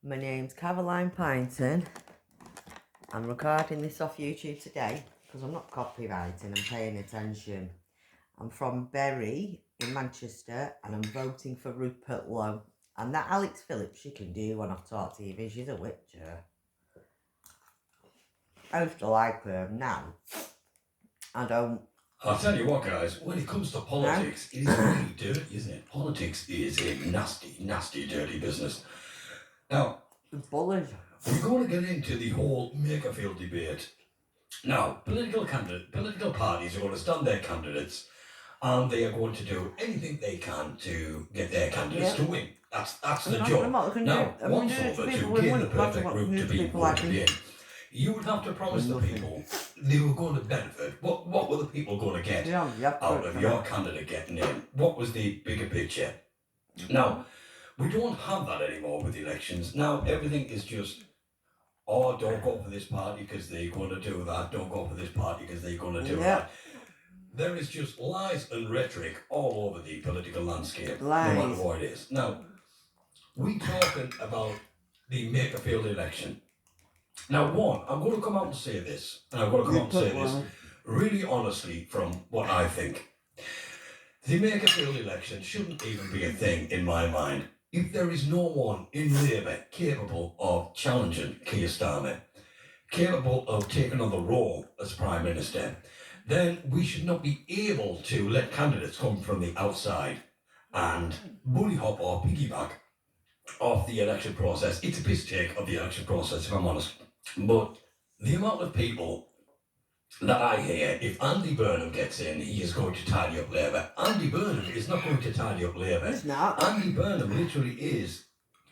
My name's Caroline Pinton. I'm recording this off YouTube today because I'm not copywriting, I'm paying attention. I'm from Bury in Manchester and I'm voting for Rupert Low. And that Alex Phillips she can do on off talk TV, she's a witcher. I used to like her, now I don't. I'll tell you what, guys, when it comes to politics, it is really dirty, isn't it? Politics is a nasty, nasty, dirty business. Now, Bullies. we're going to get into the whole Makerfield debate. Now, political parties are going to stand their candidates and they are going to do anything they can to get their candidates to win. That's the job. Now, once over to get the perfect group to be voted in, you would have to promise the people they were going to benefit. What were the people going to get out of your candidate getting in? What was the bigger picture? Now, we don't have that anymore with elections. Now, everything is just, oh, don't go for this party because they're going to do that. Don't go for this party because they're going to do that. There is just lies and rhetoric all over the political landscape, no matter what it is. Now, we're talking about the Makerfield election. Now, one, I'm going to come out and say this, and I'm going to come out and say this really honestly from what I think. The Makerfield election shouldn't even be a thing in my mind. If there is no one in Labour capable of challenging Keir Starmer, capable of taking on the role as Prime Minister, then we should not be able to let candidates come from the outside and bully hop or piggyback off the election process. It's a piss take of the election process, if I'm honest. But the amount of people that I hear, if Andy Burnham gets in, he is going to tidy up Labour. Andy Burnham is not going to tidy up Labour. He's not. Andy Burnham literally is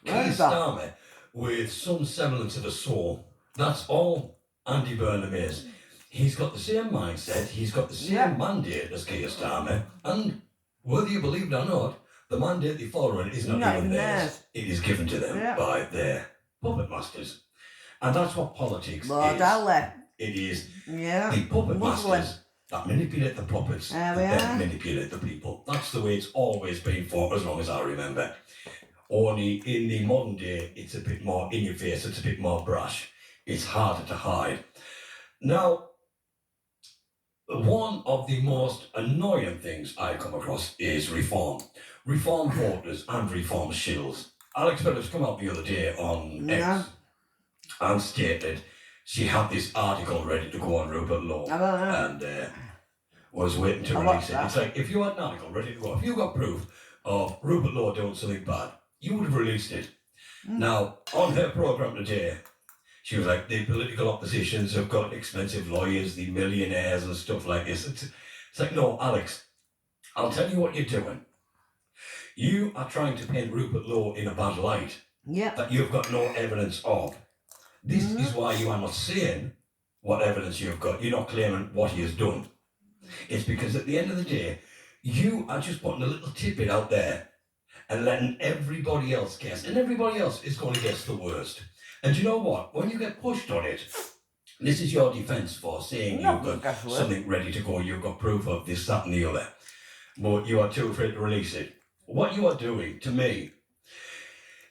Keir Starmer with some semblance of a soul. That's all Andy Burnham is. He's got the same mindset, he's got the same mandate as Keir Starmer, and whether you believe it or not, the mandate they're following is not even theirs. It is given to them by their puppet masters. And that's what politics is. It is the puppet masters that manipulate the puppets that then manipulate the people. That's the way it's always been for as long as I remember. Only in the modern day, it's a bit more in your face, it's a bit more brash. It's harder to hide. Now, one of the most annoying things I come across is reform. Reform voters and reform shills. Alex Phillips come out the other day on X and stated she had this article ready to go on Rupert Low and was waiting to release it. It's like, if you had an article ready to go, if you got proof of Rupert Low doing something bad, you would have released it. Now, on her programme today, she was like, the political oppositions have got expensive lawyers, the millionaires and stuff like this. It's like, no, Alex, I'll tell you what you're doing. You are trying to paint Rupert Low in a bad light that you've got no evidence of. This is why you are not saying what evidence you've got. You're not claiming what he has done. It's because at the end of the day, you are just putting a little tidbit out there and letting everybody else guess. And everybody else is going to guess the worst. And you know what? When you get pushed on it, this is your defence for saying you've got something ready to go, you've got proof of this, that and the other, but you are too afraid to release it. What you are doing, to me,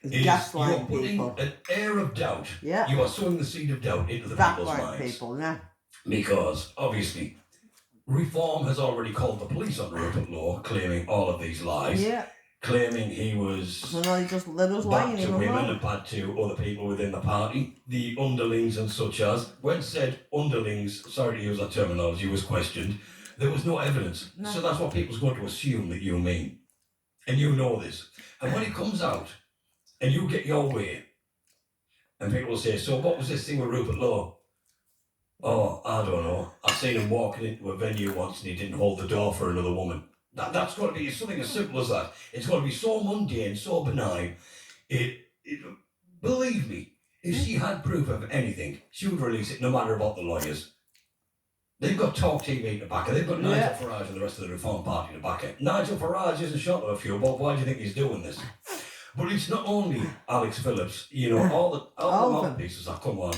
is you are putting an air of doubt. You are sowing the seed of doubt into the people's minds. Because, obviously, Reform has already called the police on Rupert Low, claiming all of these lies. Claiming he was bad to women and bad to other people within the party, the underlings and such as. When said underlings, sorry to use that terminology, was questioned, there was no evidence. So that's what people's going to assume that you mean. And you know this. And when it comes out, and you get your way, and people will say, so what was this thing with Rupert Low? Oh, I don't know. I've seen him walking into a venue once and he didn't hold the door for another woman. That's got to be something as simple as that. It's got to be so mundane, so benign. Believe me, if she had proof of anything, she would release it no matter about the lawyers. They've got Talk TV to back her. They've got Nigel Farage and the rest of the Reform Party to back her. Nigel Farage isn't short of a few, but why do you think he's doing this? But it's not only Alex Phillips, you know, all the mouthpieces that come on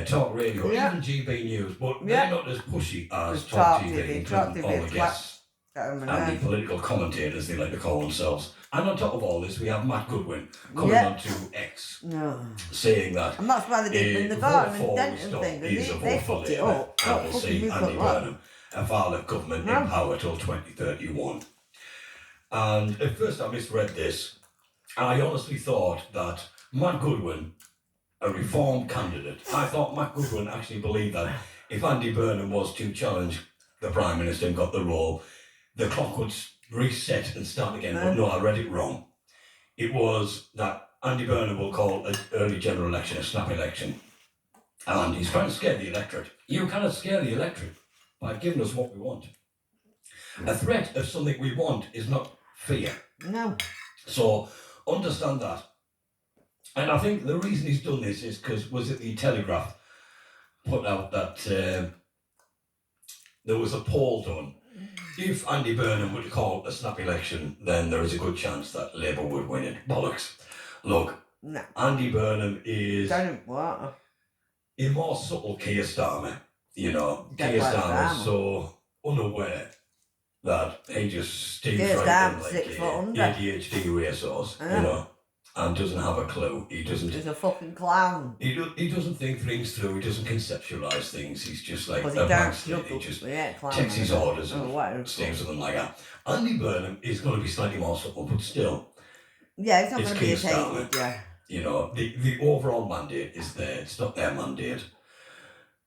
Talk Radio, even GB News, but they're not as pushy as Talk TV, including all the guests and the political commentators, they like to call themselves. And on top of all this, we have Matt Goodwin coming Yeah. on to X No. saying that And that's why they did in the vote garden for and Restore thing. is a They vote for fucked it Labour up. and Not will fucking see Rupert Andy Low. Burnham a file of government No. in power till 2031. And at first I misread this. I honestly thought that Matt Goodwin, a reform candidate, I thought Matt Goodwin actually believed that if Andy Burnham was to challenge the Prime Minister and got the role, the clock would reset and start again. But no, I read it wrong. It was that Andy Burnham will call an early general election a snap election. And he's trying to scare the electorate. You cannot scare the electorate by giving us what we want. A threat of something we want is not fear. No. So understand that. And I think the reason he's done this is because, was it the Telegraph put out that there was a poll done. If Andy Burnham would call a snap election, then there is a good chance that Labour would win it. Bollocks. Look, No. Andy Burnham is Don't what? a more subtle Keir Starmer. You know, Don't Keir like Starmer is Starmer. so unaware that he just steams Keir right Starmer's in like 6 foot a under. ADHD racehorse, you know, and doesn't have a clue. He doesn't. He's a fucking clown. He doesn't think things through. He doesn't conceptualise things. He's just like a Because he blank don't slate. He look just clown. takes his orders and whatever. stays with them like that. Andy Burnham is going to be slightly more subtle, but still, Yeah, it's not it's going to be Keir a Starmer. hated, yeah. You know, the overall mandate is there. It's not their mandate.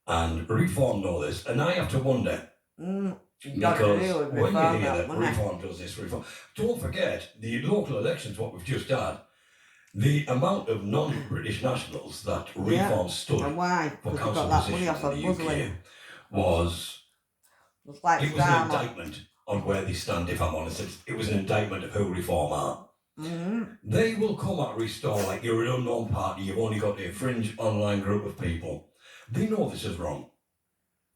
And Reform know this. And I have to wonder, because when you hear that Reform does this, Reform... Don't forget, the local elections, what we've just had, the amount of non-British nationals that Reform stood And why? for Because council got that money positions off in of the UK Muslim. was... It's like It was an indictment on where they stand, if I'm honest. It was an indictment of who Reform are. They will come at Restore like you're an unknown party, you've only got a fringe online group of people. They know this is wrong.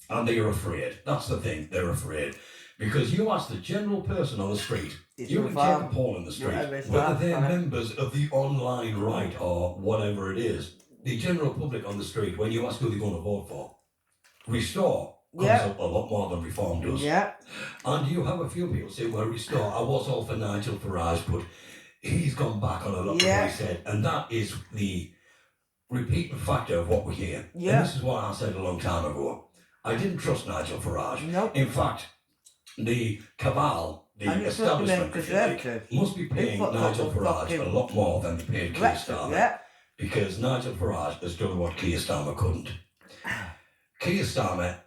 And they are afraid. That's the thing, they're afraid. Because you ask the general person on the street, you can take a poll in the street, whether they're members of the online right or whatever it is, the general public on the street, when you ask who they're going to vote for, Restore comes up a lot more than Reform does. And you have a few people say, well, Restore, I was all for Nigel Farage, but he's gone back on a lot of what he said. And that is the repeating factor of what we hear. And this is what I said a long time ago. I didn't trust Nigel Farage. In fact, the cabal, the establishment, if you like, must be paying Nigel Farage a lot more than they paid Keir Starmer. Because Nigel Farage has done what Keir Starmer couldn't. Keir Starmer,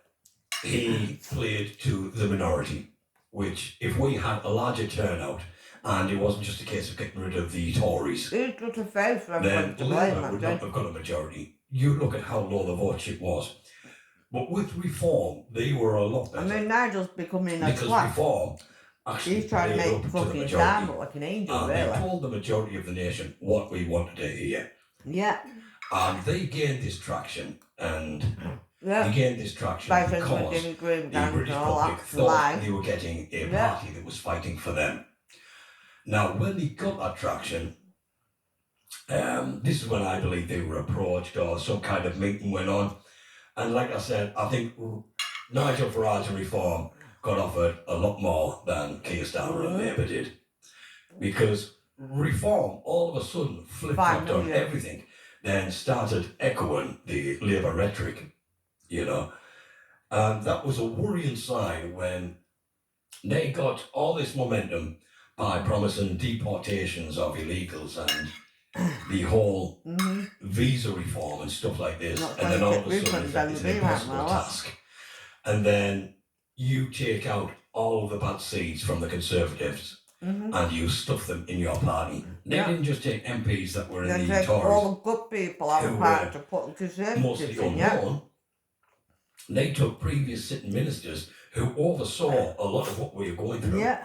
he played to the minority, which if we had a larger turnout, and it wasn't just a case of getting rid of the Tories, then Labour would not have got a majority. You look at how low the vote was. But with Reform, they were a lot better. I mean, Nigel's becoming a because Reform actually he's trying to make fucking Sam look like an angel, and really. they told the majority of the nation what we wanted to hear. And they gained this traction, and they gained this traction because the British public thought they were getting a party that was fighting for them. Now, when they got that traction, this is when I believe they were approached or some kind of meeting went on. And like I said, I think Nigel Farage and Reform got offered a lot more than Keir Starmer and Labour did. Because Reform all of a sudden flip-flopped on everything, then started echoing the Labour rhetoric, you know. And that was a worrying sign when they got all this momentum by promising deportations of illegals and the whole visa reform and stuff like this, and then all of a sudden it's an impossible task. And then you take out all the bad seeds from the Conservatives and you stuff them in your party. They didn't just take MPs that were in the Tories, all the good people out of the party to put the Conservatives mostly unknown. They took previous sitting ministers who oversaw a lot of what we were going through.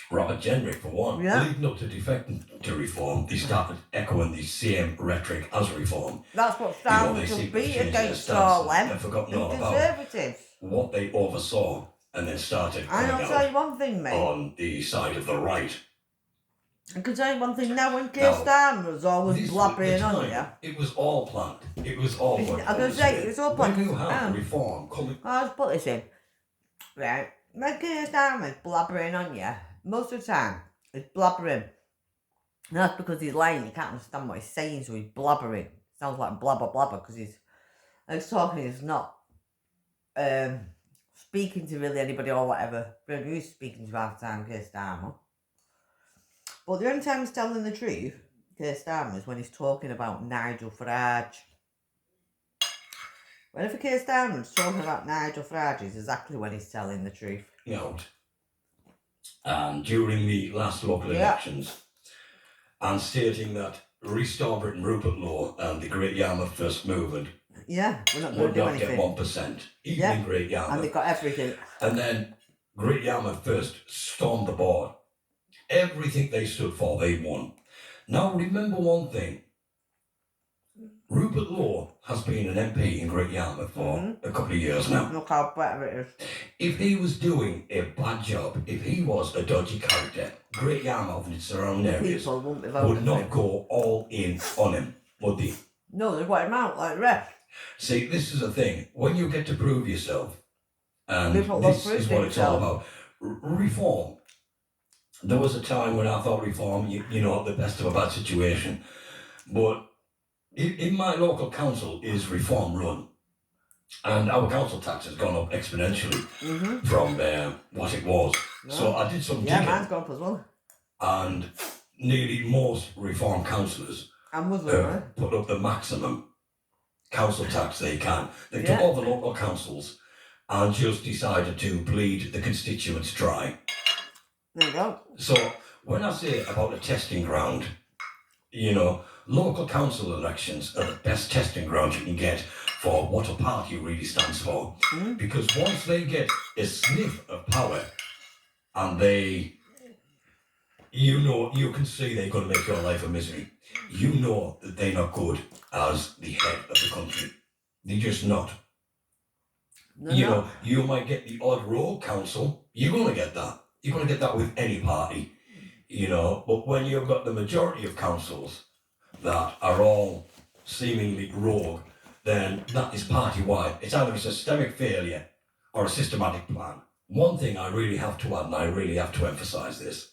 Robert Jenrick, for one, leading up to defecting to Reform, they started echoing the same rhetoric as Reform. That's what started to beat against all them, and forgotten all Conservatives. About what they oversaw, and then started coming I'll tell you one thing, mate. On the side of the right. I can tell you one thing now, when Keir Starmer was always blabbering on you. It was all planned. It was all planned. I can say, it was all planned. When you have Reform coming... I'll just put this in. Right, when Keir Starmer's blabbering on you, most of the time, it's blabbering And that's because he's lying. You can't understand what he's saying, so he's blabbering. Sounds like blabber blabber because he's talking. He's not speaking to really anybody or whatever. But he's speaking to half the time, Keir Starmer. But the only time he's telling the truth, Keir Starmer, is when he's talking about Nigel Farage. Whenever Keir Starmer's talking about Nigel Farage is exactly when he's telling the truth. Out. And during the last local elections, and stating that Restore Britain, Rupert Low, and the Great Yarmouth First Movement would not get 1%, even in Great Yarmouth. And they got everything. And then Great Yarmouth First stormed the board. Everything they stood for, they won. Now remember one thing. Rupert Low has been an MP in Great Yarmouth for a couple of years now. Look how better it is. If he was doing a bad job, if he was a dodgy character, Great Yarmouth and its surrounding areas would not go all in on him, would they? No, they'd want him out like the rest. See, this is the thing. When you get to prove yourself, and this is what it's all about. Reform. There was a time when I thought reform, the best of a bad situation. But in my local council is reform run. And our council tax has gone up exponentially from what it was. No. So I did some digging. Yeah, mine's gone up as well. And nearly most reform councillors put up the maximum council tax they can. They took all the local councils and just decided to bleed the constituents dry. There you go. So when I say about a testing ground, local council elections are the best testing ground you can get for what a party really stands for. Because once they get a sniff of power and you can see they're going to make your life a misery. You know that they're not good as the head of the country. They're just not. You might get the odd rogue council. You're going to get that. You're going to get that with any party. But when you've got the majority of councils that are all seemingly rogue, then that is party-wide. It's either a systemic failure or a systematic plan. One thing I really have to add, and I really have to emphasise this,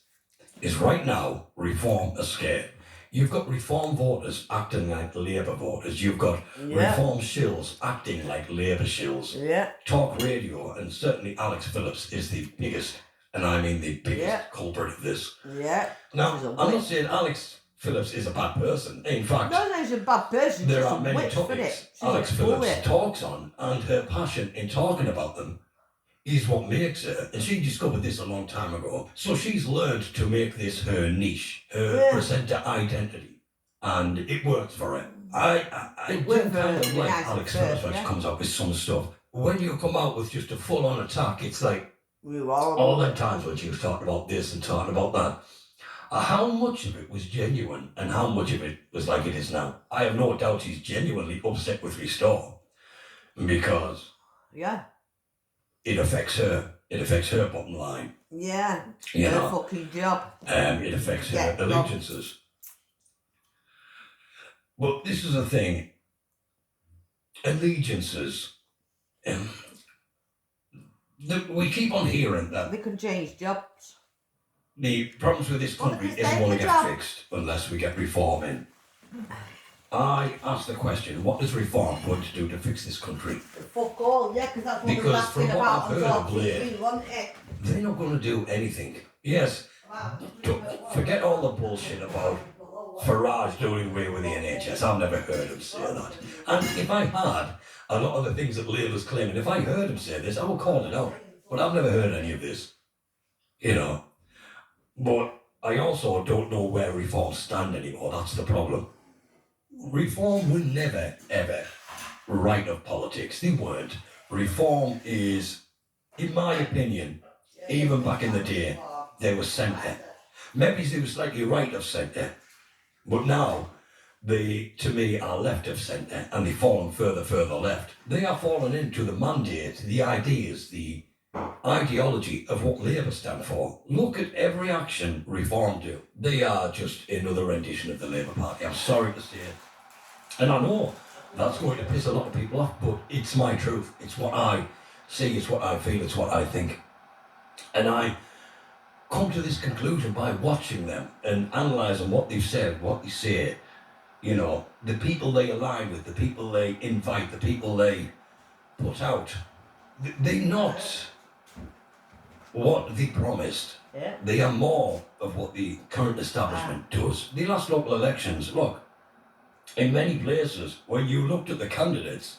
is right now, reform is scared. You've got reform voters acting like Labour voters. You've got reform shills acting like Labour shills. Talk radio, and certainly Alex Phillips is the biggest, and I mean the biggest culprit of this. Now, I'm not saying Alex Phillips is a bad person. In fact, no, he's a bad person. There are many topics Alex Phillips talks on, and her passion in talking about them is what makes her. And she discovered this a long time ago. So she's learned to make this her niche, her presenter identity, and it works for her. I do kind of like Alex Phillips when she comes out with some stuff. When you come out with just a full-on attack, it's like all them times when she was talking about this and talking about that. How much of it was genuine and how much of it was like it is now? I have no doubt she's genuinely upset with Restore because it affects her. It affects her bottom line. Her fucking job. It affects her allegiances. But this is the thing. Allegiances. We keep on hearing that they can change jobs. The problems with this country isn't going to get fixed unless we get reform in. I asked the question, what is reform going to do to fix this country? Fuck all, because that's what we're asking about on top TV, wasn't it? They're not going to do anything. Yes, forget all the bullshit about Farage doing away with the NHS. I've never heard him say that. And if I had, a lot of the things that Labour's claiming, if I heard him say this, I would call it out. But I've never heard any of this. But I also don't know where reforms stand anymore. That's the problem. Reform were never, ever right of politics. They weren't. Reform is, in my opinion, even back in the day, they were centre. Maybe they were slightly right of centre, but now they, to me, are left of centre, and they've fallen further left. They are falling into the mandate, the ideas, the ideology of what Labour stand for. Look at every action Reform do. They are just another rendition of the Labour Party. I'm sorry to say it. And I know that's going to piss a lot of people off, but it's my truth. It's what I see, it's what I feel, it's what I think. And I come to this conclusion by watching them and analysing what they've said, what they say. You know, the people they align with, the people they invite, the people they put out. They're not what they promised. Yeah. They are more of what the current establishment does. The last local elections, look, in many places, when you looked at the candidates,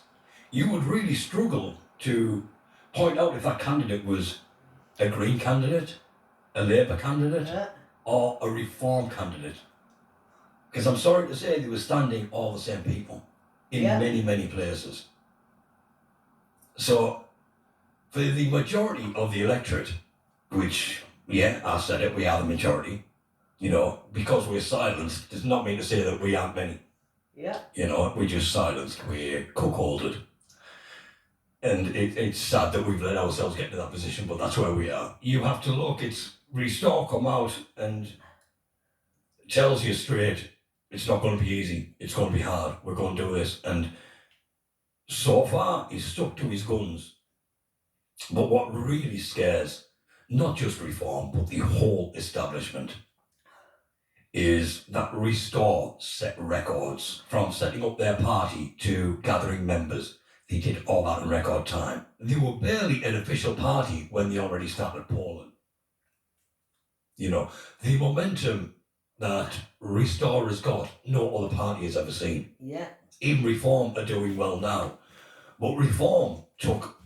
you would really struggle to point out if that candidate was a Green candidate, a Labour candidate, or a Reform candidate. Because I'm sorry to say, they were standing all the same people in many, many places. So, for the majority of the electorate, which, yeah, I said it, we are the majority, you know, because we're silenced, does not mean to say that we aren't many. Yeah. You know, we're just silenced, we're cuckolded. And it's sad that we've let ourselves get to that position, but that's where we are. You have to look, it's Restore come out and tells you straight, it's not going to be easy, it's going to be hard, we're going to do this. And so far, he's stuck to his guns. But what really scares, not just Reform, but the whole establishment, is that Restore set records from setting up their party to gathering members. They did all that in record time. They were barely an official party when they already started polling. You know, the momentum that Restore has got, no other party has ever seen. Yeah. Even Reform are doing well now. But Reform took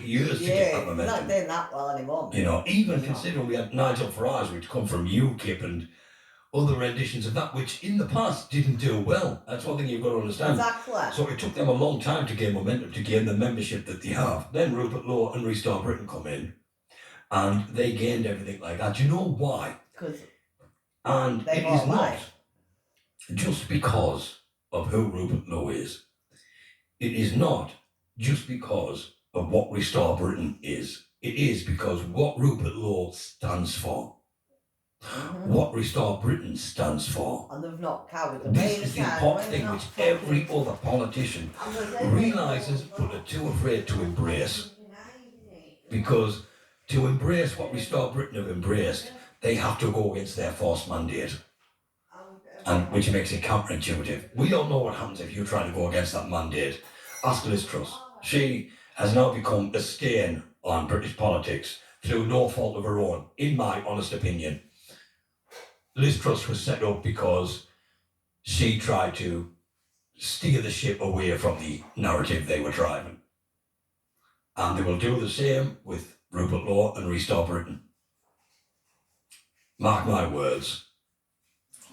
years to get that momentum. Yeah, not doing that well anymore. You know, even considering we had Nigel Farage, which come from UKIP and other renditions of that, which in the past didn't do well. That's one thing you've got to understand. Exactly. So it took them a long time to gain momentum, to gain the membership that they have. Then Rupert Low and Restore Britain come in, and they gained everything like that. Do you know why? And it is not just because of who Rupert Low is. It is not just because of what Restore Britain is. It is because what Rupert Low stands for. What Restore Britain stands for. And they've not carried the This is the important thing which every other politician realises but are too afraid to embrace. Because to embrace what Restore Britain have embraced, they have to go against their forced mandate. And which makes it counterintuitive. We all know what happens if you try to go against that mandate. Ask Liz Truss. She has now become a stain on British politics through no fault of her own, in my honest opinion. Liz Truss was set up because she tried to steer the ship away from the narrative they were driving. And they will do the same with Rupert Low and Restore Britain. Mark my words.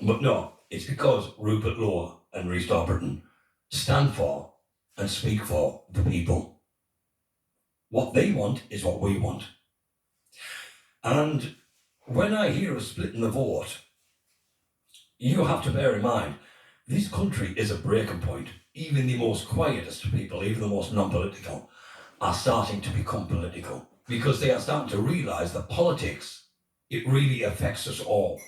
But no, it's because Rupert Low and Restore Britain stand for and speak for the people. What they want is what we want. And when I hear a split in the vote, you have to bear in mind, this country is a breaking point. Even the most quietest people, even the most non-political, are starting to become political because they are starting to realise that politics, it really affects us all.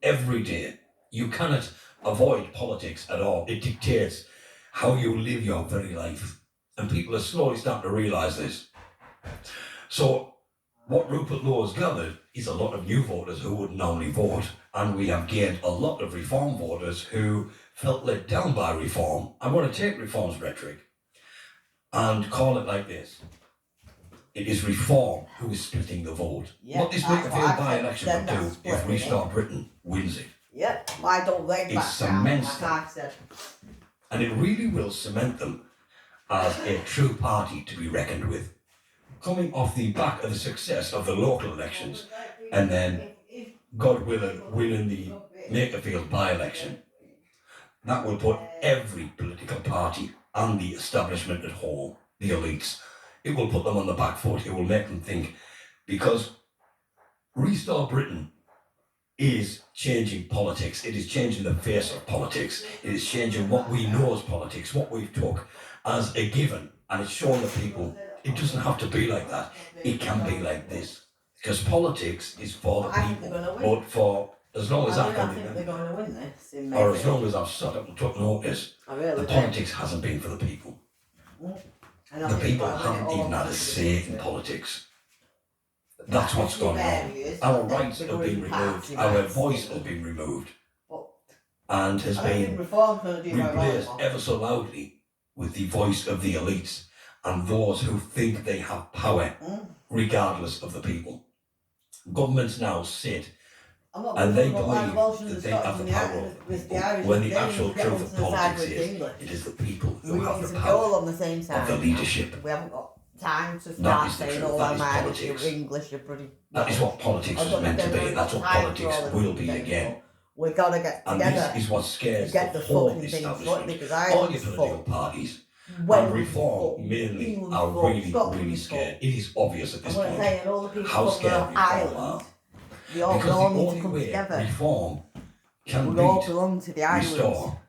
Every day. You cannot avoid politics at all. It dictates how you live your very life. And people are slowly starting to realise this. So what Rupert Low has gathered is a lot of new voters who wouldn't normally vote. And we have gained a lot of Reform voters who felt let down by Reform. I want to take Reform's rhetoric and call it like this. It is Reform who is splitting the vote. What this Makerfield by-election will do if Restore Britain wins it. Yep, I don't like it cements them. And it really will cement them as a true party to be reckoned with. Coming off the back of the success of the local elections and then, God willing, winning the Makerfield by-election, that will put every political party and the establishment at home, the elites, it will put them on the back foot. It will make them think, because Restore Britain is changing politics. It is changing the face of politics. It is changing what we know as politics, what we've took as a given. And it's showing the people it doesn't have to be like that. It can be like this. Because politics is for the people. But for as long as I can remember, they're going to win this or as long as I've sat up and took notice, really the politics hasn't been for the people. The people haven't even had a say in politics. That's what's gone wrong. Our rights have been removed. Our voice has been removed. And has been replaced ever so loudly with the voice of the elites and those who think they have power, regardless of the people. Governments now sit and they believe that they have the power over the people, when the actual truth of politics is, it is the people who have the power of the leadership. We haven't got time to start saying all our mind English are pretty. That is what politics is meant to be, and that's what politics will be again. We gotta get together. And this is what scares the whole establishment. All your political parties and reform mainly are really scared. It is obvious at this point how scared reform are. Because the only way reform can restore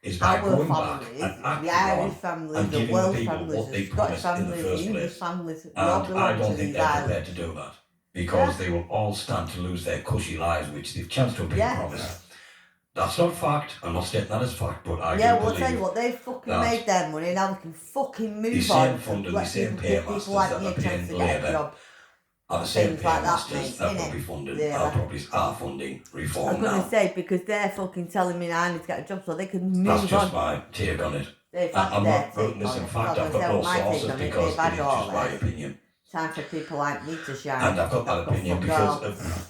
is by going back and acting on and giving the people what they promised in the first place. And I don't think they're prepared to do that, because they will all stand to lose their cushy lives, which they've chanced to have been promised. That's not fact. I'm not stating that as fact, but I do believe I'll tell you what, they've fucking made their money, now they can fucking move on. The same fund and the same paymasters that are paying Labour are the same paymasters that will be funded, are funding reform now. I'm going to say, because they're fucking telling me I need to get a job so they can move on. That's just my take on it. I'm not putting this in fact, I've got no sources because it is just my opinion. Time for people like me to shine. And I've got that opinion because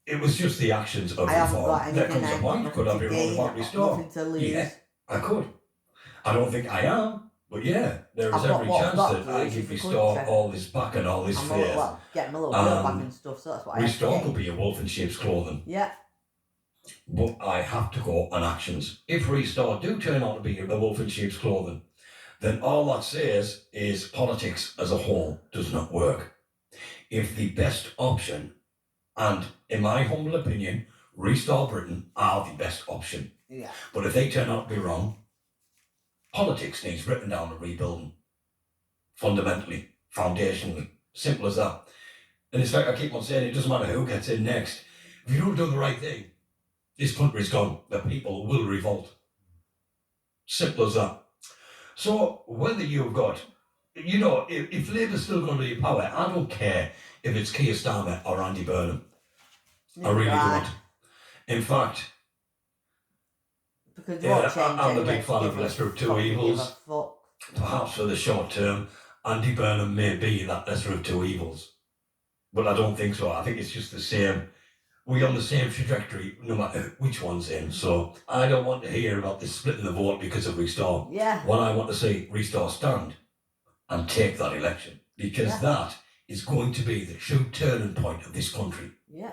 it was just the actions of reform. There comes a point, could I be wrong about restore? Yeah, I could. I don't think I am, but yeah, there is every chance that I could restore all this back and all this fear. Well, get my little girl back and stuff, so that's what restore could be a wolf in sheep's clothing. Yeah. But I have to go on actions. If restore do turn out to be a wolf in sheep's clothing, then all that says is politics as a whole does not work. If the best option, and in my humble opinion, Restore Britain are the best option. Yeah. But if they turn out to be wrong, politics needs written down and rebuilding. Fundamentally, foundationally, simple as that. And it's like I keep on saying, it doesn't matter who gets in next. If you don't do the right thing, this country's gone. The people will revolt. Simple as that. So whether you've got, if Labour's still going to be in power, I don't care if it's Keir Starmer or Andy Burnham. I really don't. In fact, I'm a big fan of lesser of two evils. Perhaps for the short term, Andy Burnham may be that lesser of two evils. But I don't think so. I think it's just the same. We're on the same trajectory, no matter which one's in. So I don't want to hear about this splitting the vote because of Restore. Yeah. What I want to see, Restore stand and take that election. Because that is going to be the true turning point of this country. Yeah.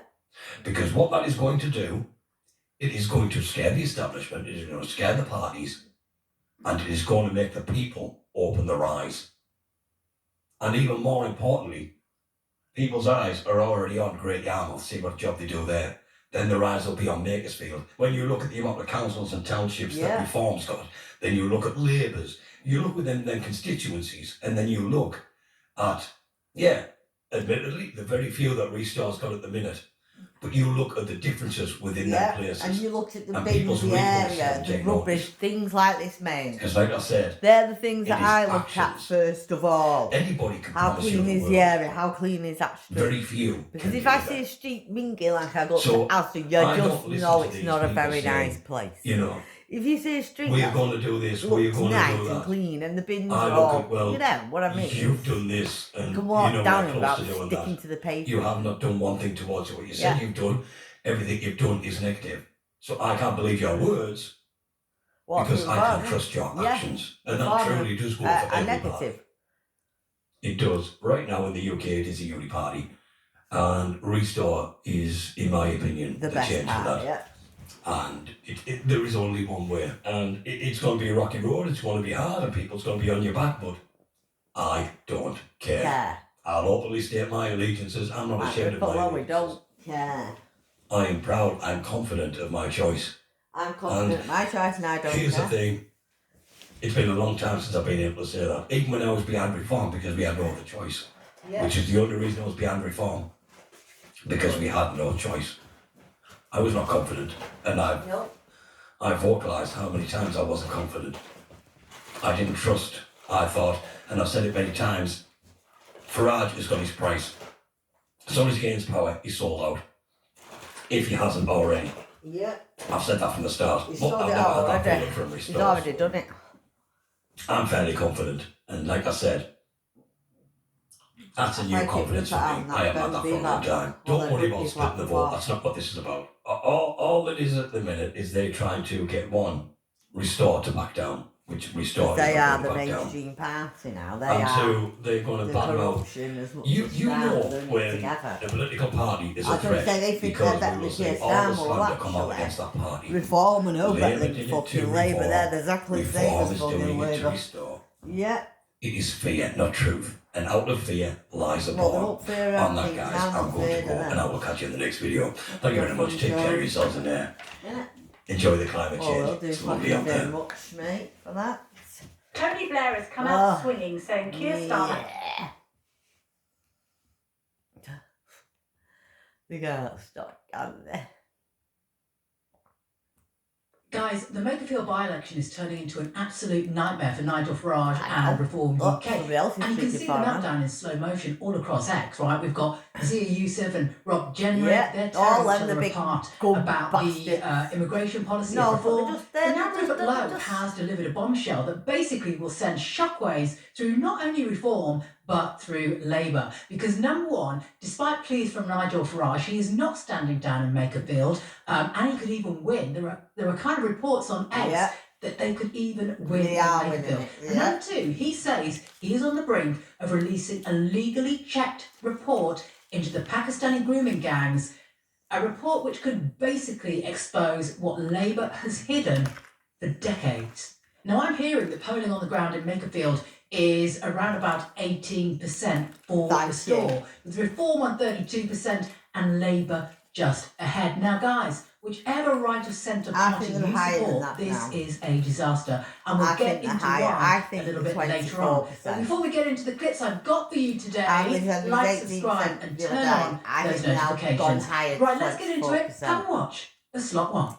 Because what that is going to do, it is going to scare the establishment, it is going to scare the parties, and it is going to make the people open their eyes. And even more importantly, people's eyes are already on Great Yarmouth, see what job they do there. Then their eyes will be on Makersfield. When you look at the amount of councils and townships that Reform's got, then you look at Labour's, you look within them constituencies, and then you look at, admittedly, the very few that Restore's got at the minute. But you look at the differences within them places. And you look at the bins, the area, the rubbish, things like this, mate. Because like I said, they're the things that I look at first of all. Anybody can how clean is the area? How clean is that street? Very few. Because if I see a street mingy like I go to Aston, you just know it's not a very nice place. You know. If you see a street we're going to do this, we're going nice to do that. And clean, and the bins are all, you know what I mean? You've done this, and you can walk down without sticking to the pavement. You have not done one thing towards what you said you've done. Everything you've done is negative. So I can't believe your words, because I can't trust your actions. And that truly does go for every party. It does. Right now in the UK, it is a unity party. And Restore is, in my opinion, the change for that. And there is only one way, and it's going to be a rocky road, it's going to be hard, and people's going to be on your back, but I don't care. Yeah. I'll openly state my allegiances, I'm not ashamed of my allegiances. We don't care. I am proud, I'm confident of my choice. I'm confident of my choice and I don't here's care. The thing, it's been a long time since I've been able to say that, even when I was behind reform, because we had no other choice. Which is the only reason I was behind reform, because we had no choice. I was not confident, and I vocalised how many times I wasn't confident. I didn't trust. I thought, and I've said it many times, Farage has got his price. as soon as he gains power, he's sold out. If he hasn't already. Yeah. I've said that from the start. He's But sold I've it never out had that already. feeling from him. He's already done it. I'm fairly confident. And like I said, that's a new confidence for me. I haven't had that for a long time. Don't worry about splitting the vote. That's not what this is about. All it is at the minute is they're trying to get one restored to back down, which restored they is are not the going to back mainstream down. party now. They And are two, they're going to the batter out. corruption as much You as know Starmer when together. a political party is I a was going to threat say they think because they're better we will than see Keir all the Starmer. Well, slander come out against actually, that party. Reform and no better Labour than did it fucking to Labour. reform. They're exactly the same Reform as is fucking doing it to Labour. restore. Yeah. It is fear, not truth. And out of fear lies a Well, they're bomb. up fear On of that, things. guys, I'm I'm not going to feared go, of and them. I will catch you in the next video. Thank you very much. Take care of yourselves in there. Yeah. Enjoy the climate Well, we'll change. do. It's Thank lovely you out very there. much, mate, for that. Tony Blair has come out swinging, saying Keir Starmer. Yeah. They got stuck on there. Guys, the Makerfield by-election is turning into an absolute nightmare for Nigel Farage I and know. Reform Oh, UK. somebody else is And you can speaking see the for me. meltdown in slow motion all across X, right? We've got Zia Youssef and Rob Jenrick. Yeah, they're all tearing each them the other big apart gum about the bastards. immigration policy No, of but reform. they're But now just- Rupert they're Low just- has delivered a bombshell that basically will send shockwaves through not only Reform, but through Labour. Because number one, despite pleas from Nigel Farage, he is not standing down in Makerfield, and he could even win. There are kind of reports on X Yeah. that they could even win They are in winning Makerfield. it, And yeah. number two, he says he is on the brink of releasing a legally checked report into the Pakistani grooming gangs, a report which could basically expose what Labour has hidden for decades. Now, I'm hearing that polling on the ground in Makerfield is around about 18% for Thank Restore, with Reform on 32% and Labour just ahead. Now, guys, whichever right of centre I party think you they're higher than support, that this now. is a disaster. And we'll I get think they're into higher. I why think a little they're bit later on. But 24%. before we get into the clips I've got for you today, I was at like, 18% subscribe, and the other turn day. on I those think now gone notifications. higher. Right, let's get into it. 24%. Come and watch the slot one.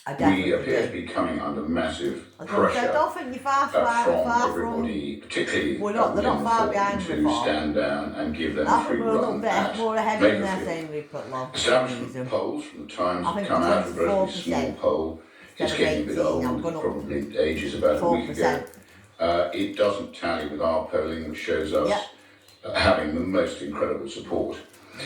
I We definitely appear to do. be coming under massive I was gonna say, I pressure don't think you're far from from. everybody, particularly They're not far women, behind to Reform. stand down and give them I a free think we're a little run bit at more ahead in there Makerfield. saying Rupert Low. Establishment polls from the Times I have think come out, a relatively 24%. small poll. It's Instead of getting a bit 18, old, I'm it's gonna- probably ages about a week ago. 4%. It doesn't tally with our polling, which shows us Yeah. having the most incredible support.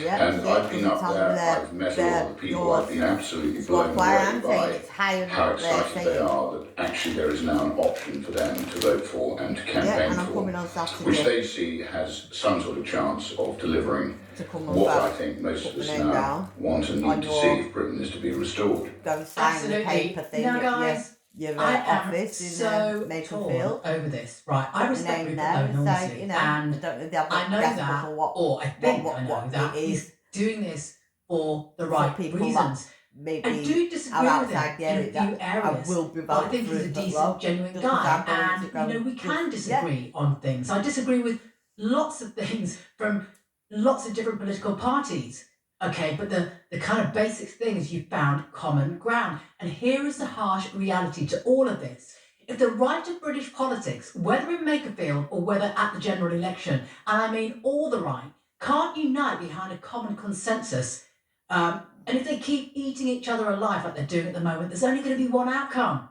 Yeah, And I've been up there, I've met a lot of the people, I've been absolutely blown why away I'm saying it's by higher how than they're excited they saying. are that actually there is now an option for them to vote for and to Yeah, campaign and I'm for, coming on which Saturday they see has some sort of chance of delivering to come on what I Saturday. think most Put of us my name now down want and on need to your- see if Britain is to be restored. Go and sign the Absolutely. paper thing Now, at guys, your I am office in so torn Makerfield. over this. Right, I Put respect my name Rupert there Low and enormously, say, you know, and I don't know, they're I know desperate that, for what, or I think what I know that it is. he's doing this for the For right people reasons. maybe I do disagree are with him outside the in a area few that I areas. will be But I voting think for he's a Rupert decent, Low, genuine just 'cause guy, I'm going and to go you know we can just- disagree on things. I disagree with lots of things from lots of different political parties. Okay, but the kind of basic thing is you found common ground. And here is the harsh reality to all of this. If the right of British politics, whether in Makerfield or whether at the general election, and I mean all the right, can't unite behind a common consensus, and if they keep eating each other alive like they're doing at the moment, there's only going to be one outcome.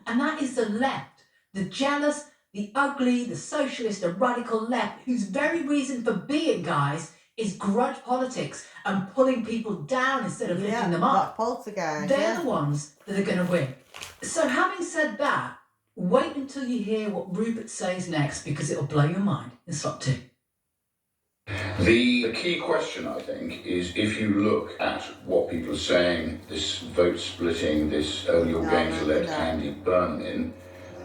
And that is the left, the jealous, the ugly, the socialist, the radical left, whose very reason for being, guys, is grudge politics and pulling people down instead of lifting them up. Poltergeist, They're the ones that are going to win. So having said that, wait until you hear what Rupert says next, because it'll blow your mind in slot 2. The key question, I think, is if you look at what people are saying, this vote splitting, this you're going to let Andy Burnham,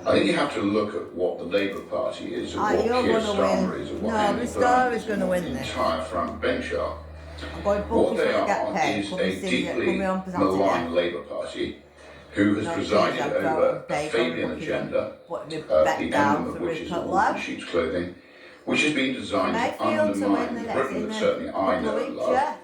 I think you have to look at what the Labour Party is, or what you're Keir gonna Starmer win. is, or what No, Andy Restore Burnham is gonna and win what the this. entire front bench are. I'm going to book What you they for to get are paid. is Come a and see you. deeply Come on Saturday. maligned Labour Party who has No, presided please, I'm over going a paid, Fabian I'm booking agenda, Put me the back down emblem for of which is a Rupert wolf in Low. sheep's clothing, which has been designed to Mayfield to win undermine the the next Britain in that a certainly I couple know of and weeks, love, yeah.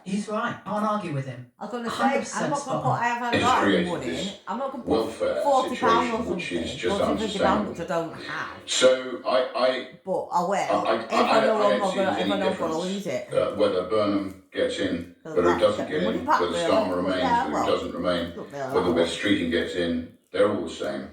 He's right. I can't argue with him. I was going to say, 100% I'm not going to spot put, on. I haven't It's got any created money. this I'm not going to welfare put £40 or situation something. which is just £40, £50, unsustainable. which I don't have. So But I will. I if I know I'm don't see going there's to, if any I know I'm going to difference lose it. whether Burnham gets in, So whether he that's doesn't get get the money in, back, whether really. Starmer But remains, yeah, whether well, he doesn't remain, look, they're whether all West Streeting gets in, they're all the same.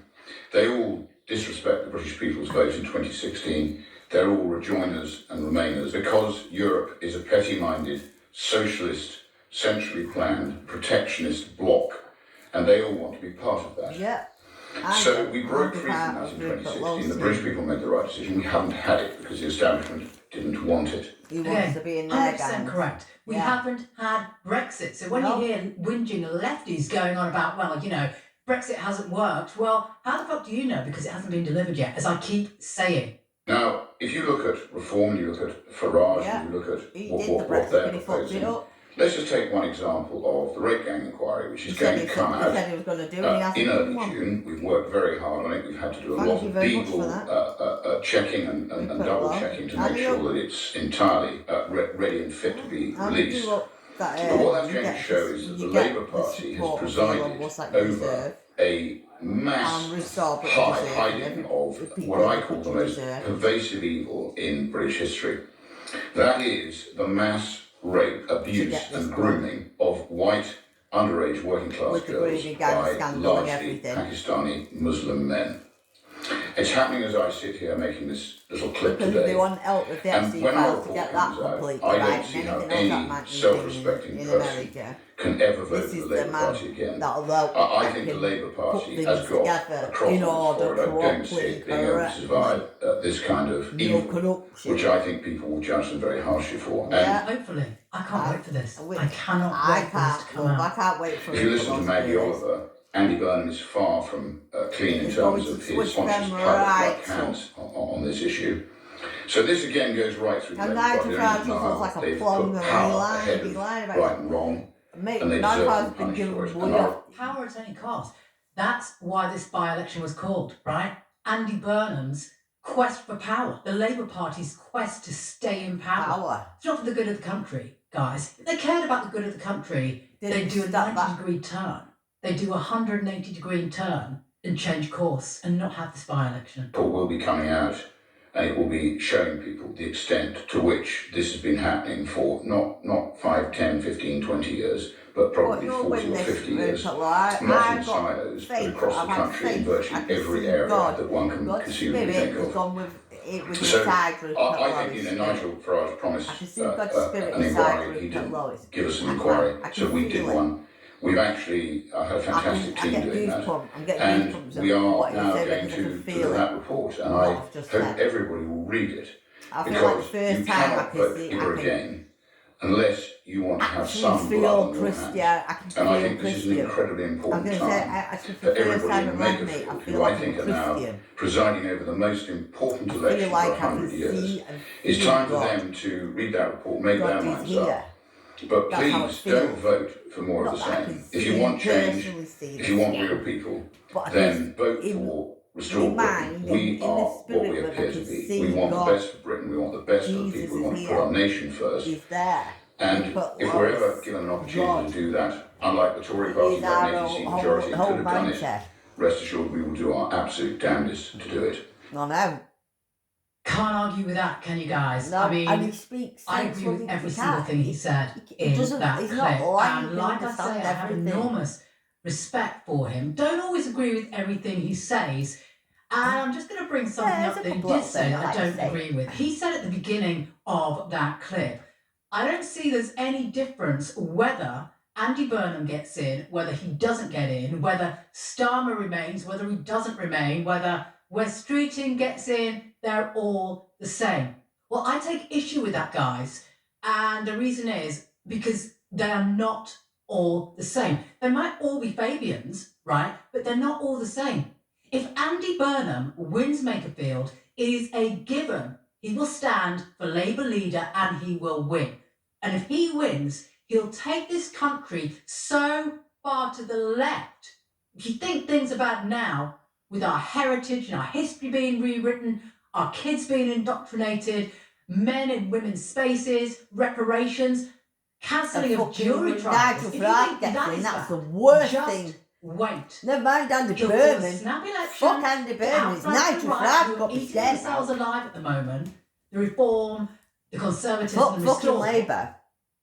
They all disrespect the British people's vote in 2016. They're all rejoiners and remainers because Europe is a petty-minded, socialist, centrally planned, protectionist bloc, and they all want to be part of that. Yeah. So we broke free from that in 2016. The British people made the right decision. We haven't had it because the establishment didn't want it. He wants to be in their 100% gang. correct. We Yeah. haven't had Brexit. So when No. you hear whinging lefties going on about, well, you know, Brexit hasn't worked, well, how the fuck do you know? Because it hasn't been delivered yet, as I keep saying. Now, if you look at Reform, you look at Farage, Yeah. and you look at He what did the Brexit they're and he fucked it proposing, up. let's just take one example of the rape gang inquiry, which He is said going to come he out said he was going to do it, and he hasn't in done early one. June. We've worked very hard on it. We've had to do a Thank lot you of very much for legal checking and Rupert double Low. checking to How make do sure you- that it's entirely ready and fit to be How did you released. look that, But what that's you going to get show this- is that you the get Labour the Party has support and presided what's that you over deserve, a mass and restore British reserve, and hiding every- of the people what I that call the British most reserve. pervasive evil in British history. That is the mass rape, abuse get this and done. grooming of white underage working class With the girls grooming gang by scandal and largely everything. Pakistani Muslim men. It's happening as I sit here making this little clip Because if today. they want help with the And FC when our files to report get that comes out, completely I don't right, see and how anything else any that man is self-respecting doing in person America, can ever vote this for is the the Labour man Party again. that'll help I that think the can Labour put Party things has got together a cross in order for it. I don't properly, see it being able to survive this kind of no evil, corruption. which I think people will judge them very harshly for. Yeah. Hopefully. I can't wait for this. I I cannot I wait for this to can't, come love, out. I can't wait for And if you Rupert listen Low to to Maggie do this. Oliver, Andy Burnham is far from clean in He's terms going to of his switch Pontius them Pilate-like right hands on this issue. So this again goes right through the And Labour Party. Nigel They don't Farage even know looks how like a they've plum, put and power ahead he of lied about right it. and wrong, Mate, and they Nigel deserve Farage's to be been punished given for it. money And off. Power at any cost. That's why this by-election was called, right? Andy Burnham's quest for power. The Labour Party's quest to stay in power. It's not for the good of the country, guys. If they cared about the good of the country, they'd do a 90-degree turn. They do a 180-degree turn and change course and not have this by-election. report will be coming out, and it will be showing people the extent to which this has been happening for not 5, 10, 15, 20 years, but probably You'll 40 win or this, 50 years. Rupert Low. I've Not in got silos, but faith. across I've the had country in faith. virtually I can every see area God. that one can God's conceivably spirit think has of. gone with it was So inside Rupert I Low. think, Nigel Farage promised I can see God's spirit an inside inquiry. He Rupert Low. didn't give us an I inquiry, can so we did feel it. one. We've actually had a fantastic I team get doing that. goosebumps. I'm getting And goosebumps we of are what now you said going because I can to feel do it. that report, and What I I've just hope said. everybody will read it. I feel like the Because first you time I cannot can vote see, ever I can again unless you want to have actually some blood feel on your Christian. hands. I can And I feel think this is an Christian. incredibly I'm important going to say, time actually, for for the first everybody time in in my life, I Makerfield, feel who I like think I'm are now Christian. presiding over the most important I election feel for like I can 100 years. see and It's feel time for God. them to read that report, make their God is minds here. up. But That's how it please don't feels. vote for more Not of the that I same. can If you see want change, personally see if you want this, real people, but I then can vote in for Restore my Britain. mind, We in the are what spirit we of it, I appear to can be. see We want God. the best for Britain. We want the best for the Jesus people. We is want to put here. our nation first. He's there. And Rupert if Low we're ever is given an opportunity God. to do that, unlike the Tory party He's who had our an 80-seat whole majority and could have done it, mindset. rest assured we will do our absolute damnedest to do it. No, no. Can't argue with that, can you guys? No, I mean, and he speaks I sense agree when with he every can't. single thing he said He in doesn't, that he's clip. not lying, And he can like I understand say, I have everything. enormous respect for him. Don't always agree with everything he says. And I'm just going to bring something Yeah, up there's a that he couple did of say things that I I like to don't say. agree with. He said at the beginning of that clip, I don't see there's any difference whether Andy Burnham gets in, whether he doesn't get in, whether Starmer remains, whether he doesn't remain, whether West Streeting gets in, they're all the same. Well, I take issue with that, guys. And the reason is because they are not all the same. They might all be Fabians, right? But they're not all the same. If Andy Burnham wins Makerfield, it is a given. He will stand for Labour leader and he will win. And if he wins, he'll take this country so far to the left. If you think things about now, with our heritage and our history being rewritten, our kids being indoctrinated, men in women's spaces, reparations, cancelling of fucking jury when trials. Nigel If you Farage think gets that in, is that's the bad, worst just thing. wait. Never mind Andy He'll do a Berman. snap election. Fuck Andy The Berman. It's outright Nigel right Farage who got are to be eating scared themselves now. alive at the moment. The Reform, the Conservatives Fuck and fucking Restore. Labour.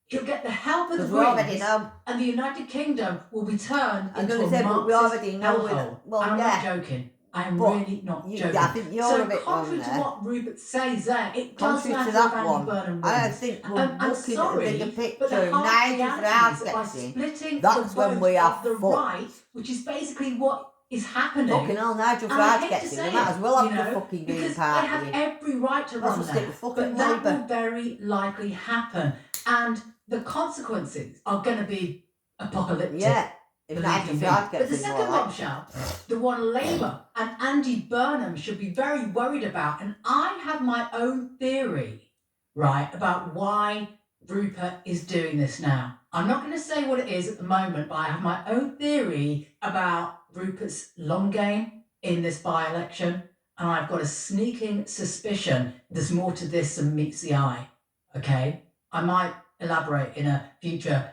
He'll get the help of the Because we already Greens, know. and the United Kingdom will be turned I'm into going to a say, but we Marxist already know with. hellhole. Well, And I'm yeah. not joking. I am But really not joking. I think you're So a bit wrong contrary to there. what Rupert says there, it does Contrary to matter if that Andy one, Burnham I wins. think we're I'm looking sorry, at the bigger but picture. the If hard Nigel reality Farage is that by gets in, splitting that's the when vote we are of the fucked. right, which is basically what is happening. Fucking hell, Nigel And I Farage hate gets to in. say We might as well it, have the fucking Green because they Party. have every right to Let's run just stick there, with fucking but that Labour. will very likely happen, and the consequences are going to be apocalyptic. Yeah. If Believe Nigel you me. Farage But gets the in, second more bombshell, the one Labour and Andy Burnham should be very worried about, and I have my own theory, right, about why Rupert is doing this now. I'm not going to say what it is at the moment, but I have my own theory about Rupert's long game in this by-election, and I've got a sneaking suspicion there's more to this than meets the eye, okay? I might elaborate in a future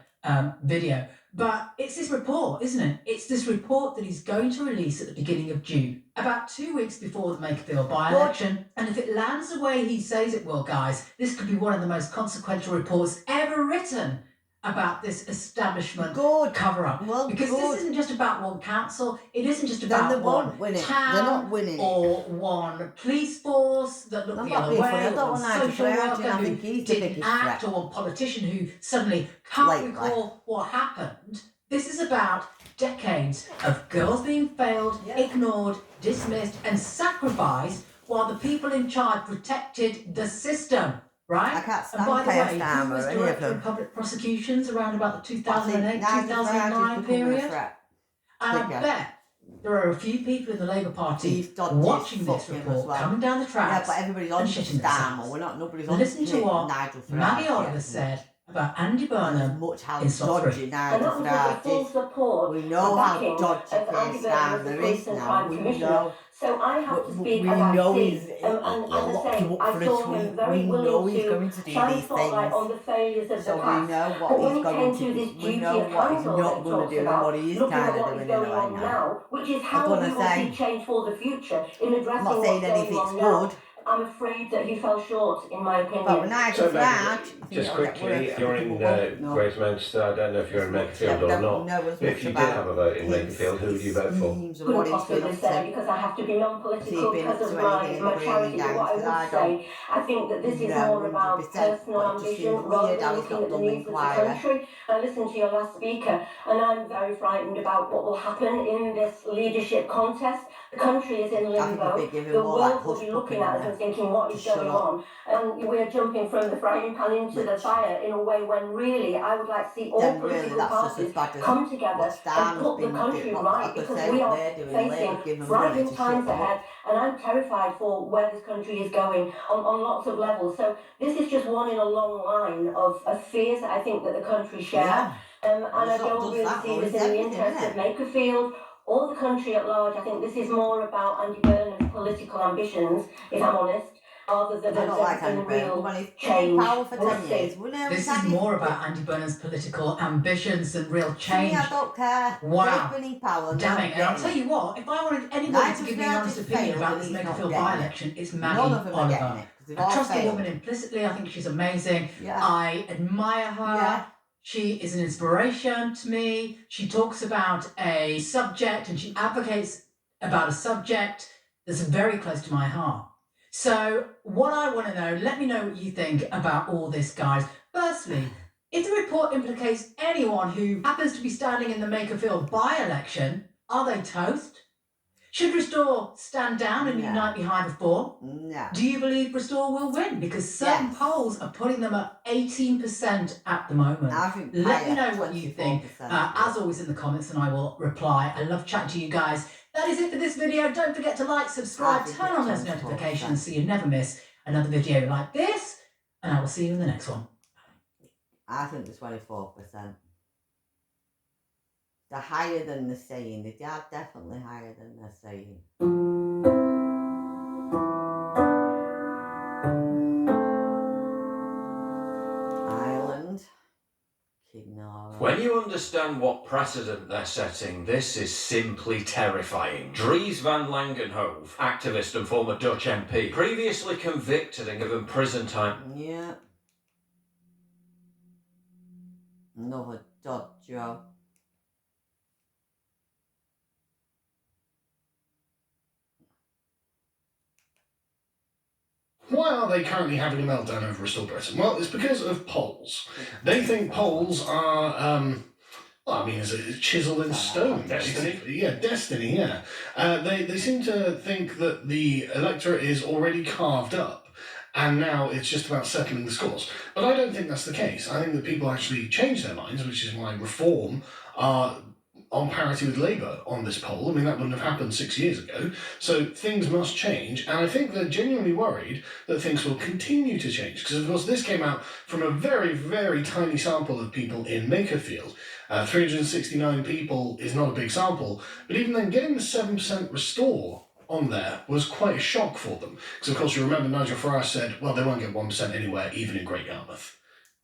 video. But it's this report, isn't it? It's this report that he's going to release at the beginning of June, about 2 weeks before the Makerfield by-election. And if it lands the way he says it will, guys, this could be one of the most consequential reports ever written about this establishment cover-up. Well, because this isn't just about one council, it isn't just about Then they won't one win it. town They're not winning or one police force that looked I'm the not other being way, funny. I or don't one want Nigel social Farage, worker and I who think he's the didn't biggest act, threat. or one politician who suddenly can't Lately. recall what happened. This is about decades of girls being failed, ignored, dismissed, and sacrificed while the people in charge protected the system, right? I can't And by stand the Keir way, who Starmer was or any of director them. of public prosecutions around about the I think 2008, Nigel Farage is 2009 becoming a period? threat. And I Bigger. bet there are a few people in the Labour Party These dodges watching this fuck him as report, well. coming down the Yeah, tracks, but everybody's on and to shitting Starmer. themselves. We're not. Nobody's on Listen to what Nigel Farage. Maggie Oliver yet. said about Andy And Burnham as much how in Salisbury. dodgy And Nigel that was with the Farage full is. support We know how backing dodgy of Keir Andy Burnham as the Starmer Police is and now. Crime We Commissioner. know. So I have to speak We as I know see. he's And as I locked say, him up I for a saw tweet. him very We willing know he's to going to do shine a these spotlight things. on the failures of So the we past. know But what when he's it going came to to do. this We duty know of what he's counsel not that he going to talks do and about, what he is looking kind at of what is doing going anyway on now. now, which is I'm how gonna we will say- see change for the future in I'm addressing not what's saying going anything's on now. good, I'm afraid that he fell short, in my opinion. but with Nigel So, Maggie, Farage, I think just it'll get quickly, worse. you're in No. Greater Manchester. I don't know if you're in Makerfield Yeah, or don't not. know as But if much you did about have a vote in his Makerfield, who would you vote for? schemes and Couldn't what he's been possibly up say to. because I have to be Has non-political he been up because to of anything in my the charity. But what I Green Gangs? would I say, I think that this is No, more about 100%, personal but it just ambition seems rather weird than how he's looking not at the done the needs of the inquiry. country. I listened to your last speaker, and I'm very frightened about what will happen in this leadership contest. The country is in I think limbo. they'd be giving The more like world will hush be looking puppy at us than and thinking, what to is shut going up. on? And we're jumping from the frying pan into the Which- fire in a way when really I would like to see all Then really political that's just as parties bad as come together what and Starmer's put the been country doing. What right, I could because say we what are they're doing, facing Labour give them money frightening to times shut them ahead, up. and I'm terrified for where this country is going on lots of levels. So this is just one in a long line of fears that I think that the country shares. Yeah. And I It's not don't just really that, see though, this it's in the everything, interest isn't of it? Makerfield or the country at large. I think this is more about Andy Burnham's political ambitions, if I'm honest, rather than I don't like Andy in Burnham. real Well, he's been in change. power for We'll 10 years. see. We know This he's is had more his- about Andy Burnham's political ambitions than real To me, change. I don't care. Wow. They've been in power. and Damn they're it, and I'll getting tell it. you what, if I wanted anybody Nigel to give me an Farage honest has opinion failed about and this he's not Makerfield getting it. by-election, it's None Maggie of them are getting Oliver. it. 'Cause they've I all trust the failed. woman implicitly. I think she's amazing. Yeah. I admire her. Yeah. She is an inspiration to me. She talks about a subject and she advocates about a subject that's very close to my heart. So what I want to know, let me know what you think about all this, guys. Firstly, if the report implicates anyone who happens to be standing in the Makerfield by-election, are they toast? Should Restore stand down and No. unite behind Reform? No. Do you believe Restore will win? Because certain Yes. polls are putting them at 18% at the moment. I think Let me higher, know what you think, 24%. as always in the comments, and I will reply. I love chatting to you guys. That is it for this video. Don't forget to like, subscribe, I think turn it's on those 24%. notifications so you never miss another video like this, and I will see you in the next one. I think it's 24%. They're higher than they're saying. They are definitely higher than they're saying. Ireland. Nora. When you understand what precedent they're setting, this is simply terrifying. Dries van Langenhove, activist and former Dutch MP, previously convicted and given prison time. Yeah. Another dot job. Why are they currently having a meltdown over Restore Britain? Well, it's because of polls. They think polls are, well, I mean, is it chiseled in stone? Destiny? Basically. Yeah, destiny, yeah. They seem to think that the electorate is already carved up, and now it's just about settling the scores. But I don't think that's the case. I think that people actually change their minds, which is why Reform are on parity with Labour on this poll. I mean, that wouldn't have happened 6 years ago. So things must change, and I think they're genuinely worried that things will continue to change. Because, of course, this came out from a very, very tiny sample of people in Makerfield. 369 people is not a big sample, but even then, getting the 7% Restore on there was quite a shock for them. Because, of course, you remember Nigel Farage said, well, they won't get 1% anywhere, even in Great Yarmouth.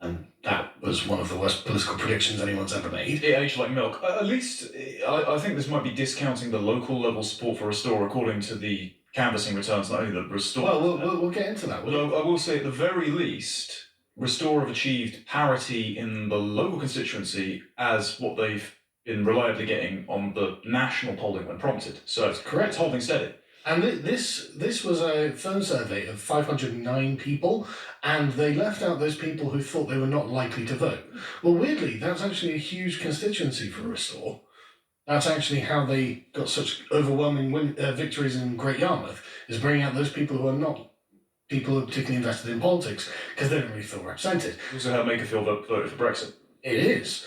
And that was one of the worst political predictions anyone's ever made. It aged like milk. At least, I think this might be discounting the local level support for Restore according to the canvassing returns, not only the Restore. Well, we'll get into that. Although I will say, at the very least, Restore have achieved parity in the local constituency as what they've been reliably getting on the national polling when prompted. So Correct. It's holding steady. And this was a phone survey of 509 people, and they left out those people who thought they were not likely to vote. Well, weirdly, that's actually a huge constituency for Restore. That's actually how they got such overwhelming victories in Great Yarmouth, is bringing out those people who are not people who are particularly invested in politics, because they don't really feel represented. Also how Makerfield voted for Brexit. It is.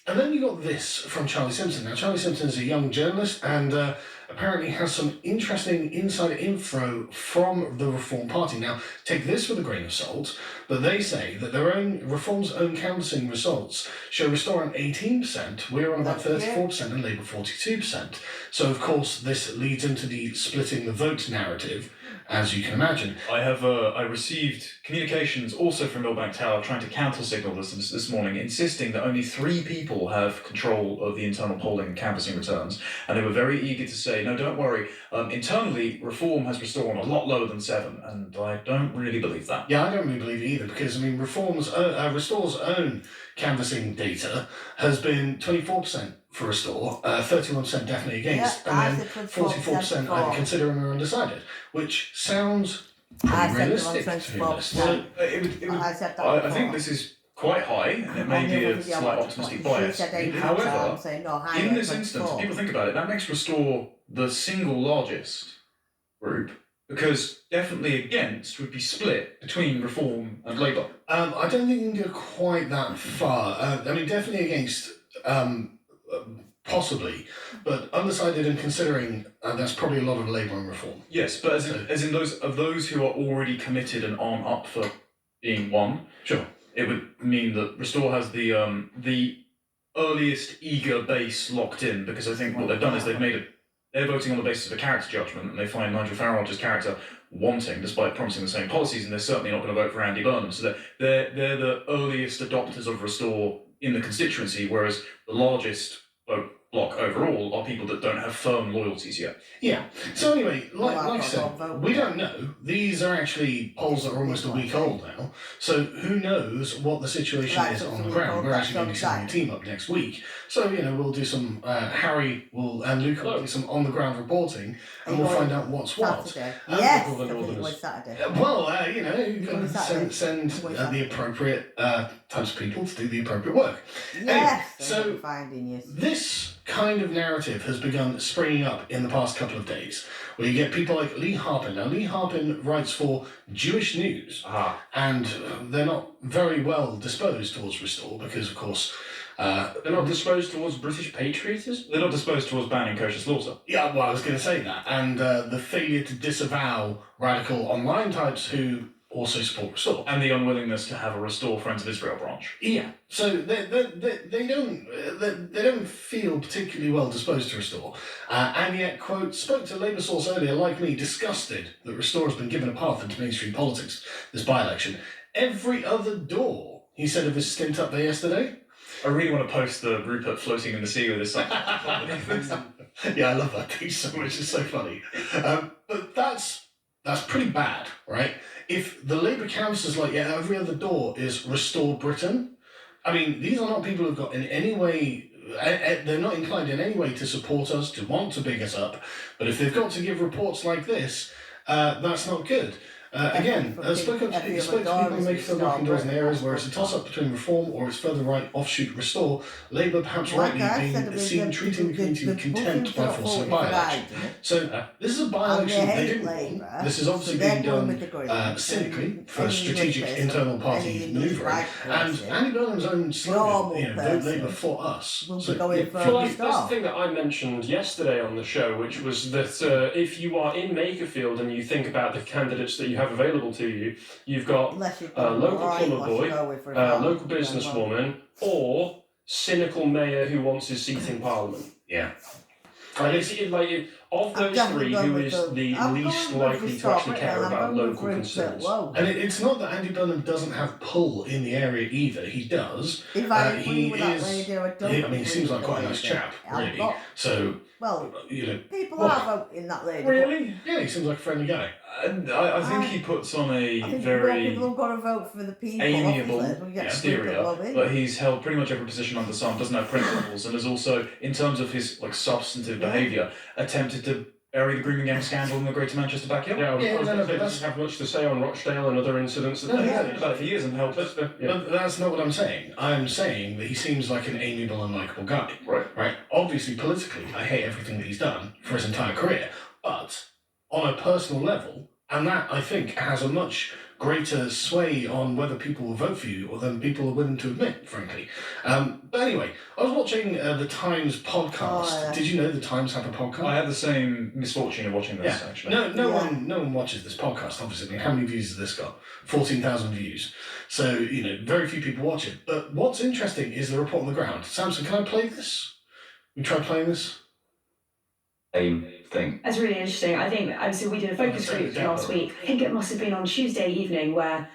And then you got this from Charlie Simpson. Now, Charlie Simpson is a young journalist and apparently has some interesting insider info from the Reform Party. Now, take this with a grain of salt, but they say that their own Reform's own canvassing results show Restore on 18%, we're on about 34%, and Labour 42%. So, of course, this leads into the splitting the vote narrative, as you can imagine. I received communications also from Millbank Tower trying to counter-signal this morning, insisting that only 3 people have control of the internal polling and canvassing returns, and they were very eager to say, no, don't worry, internally, Reform has Restore on a lot lower than 7, and I don't really believe that. Yeah, I don't really believe it either, because, I mean, Restore's own canvassing data has been 24% for Restore, 31% definitely against, and then 44% either considering or undecided, which sounds pretty realistic, to be honest. Well, I think this is quite high, and it may be a slight optimistic bias. However, in this instance, people think about it, that makes Restore the single largest group, because definitely against would be split between Reform and Labour. I don't think you can go quite that far. I mean, definitely against, possibly, but undecided and considering, that's probably a lot of Labour and Reform. Yes, but as in those who are already committed and aren't up for being one. Sure. It would mean that Restore has the earliest eager base locked in, because I think what they've done is they're voting on the basis of a character judgment, and they find Nigel Farage's character wanting, despite promising the same policies, and they're certainly not going to vote for Andy Burnham. So they're the earliest adopters of Restore in the constituency, whereas the largest vote block overall are people that don't have firm loyalties yet. Yeah. So anyway, like I said, we don't know. These are actually polls that are almost a week old now. So who knows what the situation is on the ground. We're actually going to be sending a team up next week. So, we'll do some, Harry and Luke will do some on-the-ground reporting, and we'll find out what's what. Yes, I think it was Saturday. Well, you've got to send the appropriate types of people to do the appropriate work. Yes, anyway, so this kind of narrative has begun springing up in the past couple of days, where you get people like Lee Harpin. Now, Lee Harpin writes for Jewish News, and they're not very well disposed towards Restore, because, of course, they're not disposed towards British patriotism? They're not disposed towards banning kosher slaughter. Yeah, well, I was going to say that. And the failure to disavow radical online types who also support Restore. And the unwillingness to have a Restore Friends of Israel branch. Yeah, so they don't feel particularly well disposed to Restore, and yet, quote, spoke to Labour source earlier, like me, disgusted that Restore has been given a path into mainstream politics this by-election. Every other door he said of his stint up there yesterday? I really want to post the Rupert floating in the sea with his son. Yeah, I love that piece so much. It's so funny. But that's pretty bad, right? If the Labour councillors, like, yeah, every other door is Restore Britain, I mean, these are not people who've got in any way, they're not inclined in any way to support us, to want to big us up. But if they've got to give reports like this, that's not good. Again, spoke to people who make feel knocking doors in areas where it's a toss-up between reform or its further right offshoot Restore. Labour, perhaps rightly, being seen treating the community with contempt by forcing a by-election. So this is a by-election they didn't want. This is obviously being done cynically for strategic internal party manoeuvring. And Andy Burnham's own slogan, vote Labour for us. Well, that's the thing that I mentioned yesterday on the show, which was that if you are in Makerfield and you think about the candidates that you have available to you, you've got a local plumber boy, a local businesswoman, or cynical mayor who wants his seat in Parliament. Yeah. And of those three, who is the least likely to actually care about local concerns? And it's not that Andy Burnham doesn't have pull in the area either. He does. If I agree with that lady, I mean, he seems like quite a nice chap, really. So, people are voting that lady. Really? Yeah, he seems like a friendly guy. I think he puts on a very people have got to vote for the people. amiable exterior, but he's held pretty much every position under the sun, doesn't have principles, and has also, in terms of his substantive behaviour, attempted to bury the grooming gang scandal in the Greater Manchester backyard. But doesn't have much to say on Rochdale and other incidents. He's been about it for years and helped us. But that's not what I'm saying. I'm saying that he seems like an amiable and likeable guy. Right. Obviously, politically, I hate everything that he's done for his entire career, but on a personal level, and that, I think, has a much greater sway on whether people will vote for you or than people are willing to admit, frankly. But anyway, I was watching the Times podcast. Did you know the Times have a podcast? I had the same misfortune of watching this, actually. No one watches this podcast, obviously. I mean, how many views has this got? 14,000 views. So, very few people watch it. But what's interesting is the report on the ground. Samson, can I play this? We try playing this? Thing. That's really interesting. I think, so we did a focus group last week. I think it must have been on Tuesday evening where